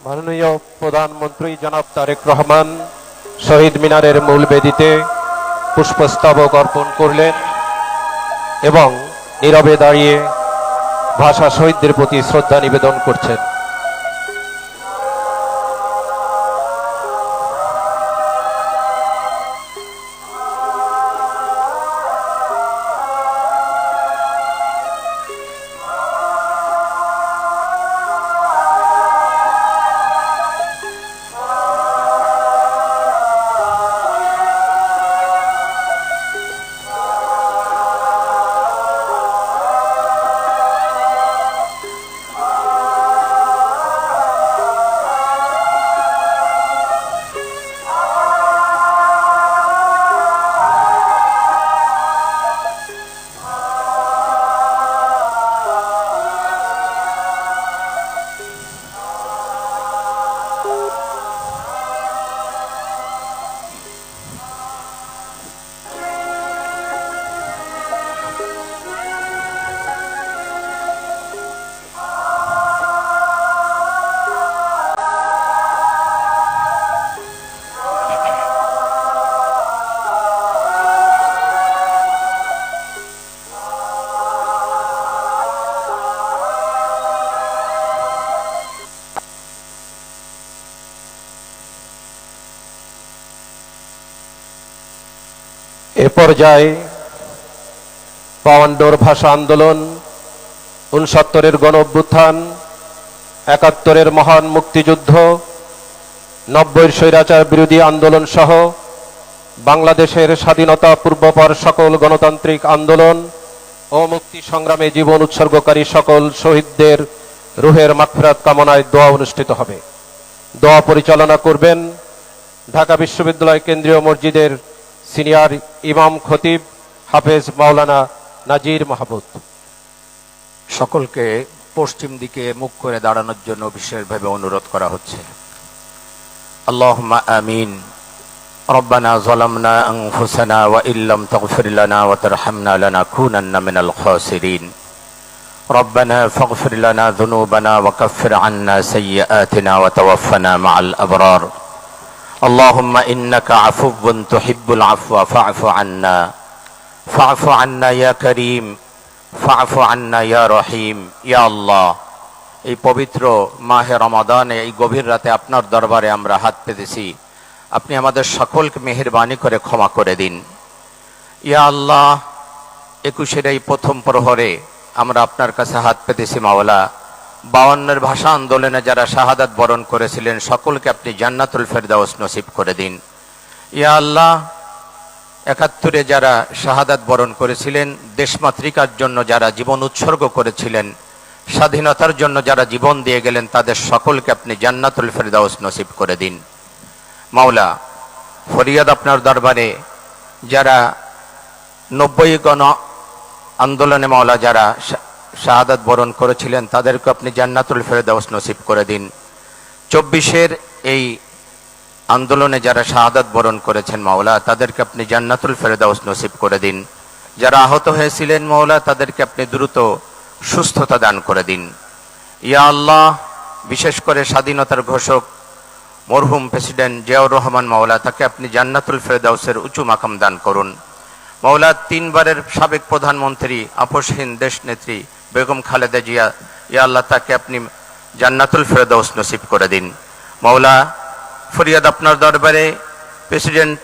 মাননীয় প্রধানমন্ত্রী জনাব তারেক রহমান শহীদ মিনারের মূল বেদিতে পুষ্পস্তবক অর্পণ করলেন এবং নীরবে দাঁড়িয়ে ভাষা শহীদদের প্রতি শ্রদ্ধা নিবেদন করছেন। এ পর্যায়ে ৫২ ভাষা আন্দোলন, ৬৯-এর গণ অভ্যুত্থান, ৭১-এর মহান মুক্তিযুদ্ধ, ৯০-এর স্বৈরাচার বিরোধী আন্দোলন সহ বাংলাদেশের স্বাধীনতা পূর্বপর সকল গণতান্ত্রিক আন্দোলন ও মুক্তি সংগ্রামে জীবন উৎসর্গকারী সকল শহীদদের রুহের মাগফিরাত কামনায় দোয়া অনুষ্ঠিত হবে। দোয়া পরিচালনা করবেন ঢাকা বিশ্ববিদ্যালয় কেন্দ্রীয় মসজিদের সিনিয়র ইমাম খতিব হাফেজ মাওলানা নাজির মাহমুদ। সকলকে পশ্চিম দিকে মুখ করে দাঁড়ানোর জন্য বিশেষভাবে অনুরোধ করা হচ্ছে। আল্লাহুম্মা আমিন। রব্বানা যালামনা আনফুসানা ওয়া ইল্লাম তাগফির লানা ওয়া তারহামনা লানাকুনান্না মিনাল খাসিরিন। রব্বানা ফাগফির লানা যুনুবানা ওয়া কাফির আন্না সাইয়্যাতিনা ওয়া তাওয়াফানা মাআল আবরার। اللهم إنك عفو تحب العفو فاعف عنا فاعف عنا يا كريم فاعف عنا يا رحيم يا الله। এই পবিত্র মাহে রমাদানে এই গভীর রাতে আপনার দরবারে আমরা হাত পেতেছি, আপনি আমাদের সকলকে মেহেরবানি করে ক্ষমা করে দিন। ইয়া আল্লাহ, ২১-এর এই প্রথম প্রহরে আমরা আপনার কাছে হাত পেতেছি মাওলা। ৫২-এর ভাষা আন্দোলনে যারা শাহাদাত বরণ করেছিলেন সকলকে আপনি জান্নাতুল ফেরদাউস নসিব করে দিন। ইয়া আল্লাহ, ৭১-এ যারা শাহাদাত বরণ করেছিলেন, দেশমাতৃকার জন্য যারা জীবন উৎসর্গ করেছিলেন, স্বাধীনতার জন্য যারা জীবন দিয়ে গেলেন, তাদের সকলকে আপনি জান্নাতুল ফেরদাউস নসিব করে দিন। মাওলা, ফরিয়াদ আপনার দরবারে যারা ৯০ গণ আন্দোলনে মাওলা যারা শাহাদাত বরণ করেছিলেন তাদেরকে আপনি জান্নাতুল ফেরদাউস নসিব করে দিন। ২৪-এর এই আন্দোলনে যারা শাহাদাত বরণ করেছেন মাওলা, তাদেরকে আপনি জান্নাতুল ফেরদাউস নসিব করে দিন। যারা আহত হয়েছিলেন মাওলা, তাদেরকে আপনি দ্রুত সুস্থতা দান করে দিন। ইয়া আল্লাহ, বিশেষ করে স্বাধীনতার ঘোষক মরহুম প্রেসিডেন্ট জিয়াউর রহমান মাওলা, তাকে আপনি জান্নাতুল ফেরদাউসের উঁচু মাকাম দান করুন। মাওলা, ৩ বারের সাবেক প্রধানমন্ত্রী আপসহীন দেশ নেত্রী বেগম খালেদা জিয়া, ইয়া আল্লাহ, তাকে আপনি জান্নাতুল ফেরদাউস নসিব করে দিন। মাওলা, ফরিয়াদ আপনার দরবারে প্রেসিডেন্ট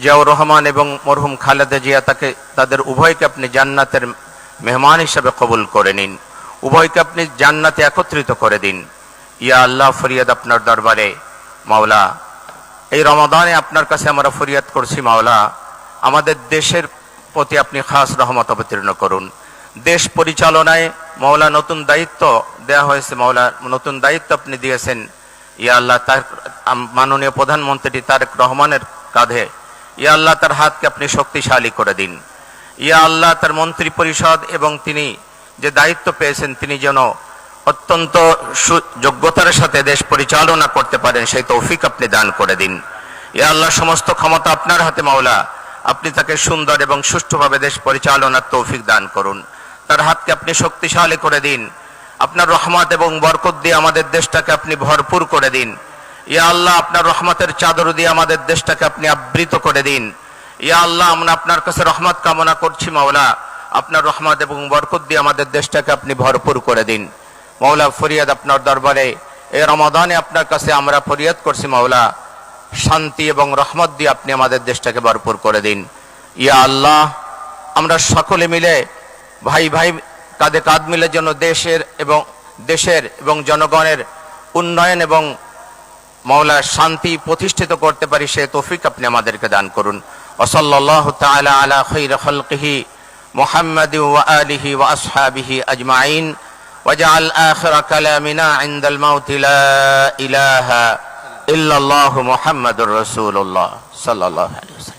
জিয়াউর রহমান এবং মরহুম খালেদা জিয়া, তাদের উভয়কে আপনি জান্নাতের মেহমান হিসাবে কবুল করে নিন। উভয়কে আপনি জান্নাতে একত্রিত করে দিন। ইয়া আল্লাহ, ফরিয়াদ আপনার দরবারে মাওলা, এই রমাদানে আপনার কাছে আমরা ফরিয়াদ করছি মাওলা, আমাদের দেশের প্রতি আপনি খাস রহমত অবতীর্ণ করুন। দেশ পরিচালনায় মাওলা নতুন দায়িত্ব দেয়া হয়েছে মাওলা, নতুন দায়িত্ব আপনি দিয়েছেন। ইয়া আল্লাহ, তার মাননীয় প্রধানমন্ত্রী তারেক রহমানের কাঁধে, ইয়া আল্লাহ, তার হাতকে আপনি শক্তিশালী করে দিন। ইয়া আল্লাহ, তার মন্ত্রী পরিষদ এবং তিনি যে দায়িত্ব পেয়েছেন তিনি যেন অত্যন্ত যোগ্যতার সাথে দেশ পরিচালনা করতে পারেন, সেই তৌফিক আপনি দান করে দিন। ইয়া আল্লাহ, সমস্ত ক্ষমতা আপনার হাতে মাওলা, আপনি তাকে সুন্দর এবং সুষ্ঠুভাবে দেশ পরিচালনার তৌফিক দান করুন। তার হাতকে আপনি শক্তিশালী করে দিন। আপনার রহমত এবং বরকত দিয়ে আমাদের দেশটাকে আপনি ভরপুর করে দিন। ইয়া আল্লাহ, আপনার রহমতের চাদর দিয়ে আমাদের দেশটাকে আপনি আবৃত করে দিন। ইয়া আল্লাহ, আমরা আপনার কাছে রহমত কামনা করছি মাওলা, আপনার রহমত এবং বরকত দিয়ে আমাদের দেশটাকে আপনি ভরপুর করে দিন। মাওলা, ফরিয়াদ আপনার দরবারে এই রমাদানে আপনার কাছে আমরা ফরিয়াদ করছি মাওলা, শান্তি এবং রহমত দিয়ে আপনি আমাদের দেশটাকে ভরপুর করে দিন। ইয়া আল্লাহ, আমরা সকলে মিলে ভাই ভাই কাঁধে কাঁধ মিলে যেন দেশের এবং জনগণের উন্নয়ন এবং মাওলা শান্তি প্রতিষ্ঠিত করতে পারি, সে তৌফিক আপনি আমাদেরকে দান করুন। ওয়াসাল্লাল্লাহু তাআলা আলা খায়রি খালকিহি মুহাম্মাদিন ওয়া আলিহি ওয়া আসহাবিহি আজমাইন ওয়াজআল আখিরা কালামিনা ইনদাল মাউতি লা ইলাহা ইল্লাল্লাহু মুহাম্মাদুর রাসূলুল্লাহ সাল্লাল্লাহু আলাইহি ওয়াসাল্লাম।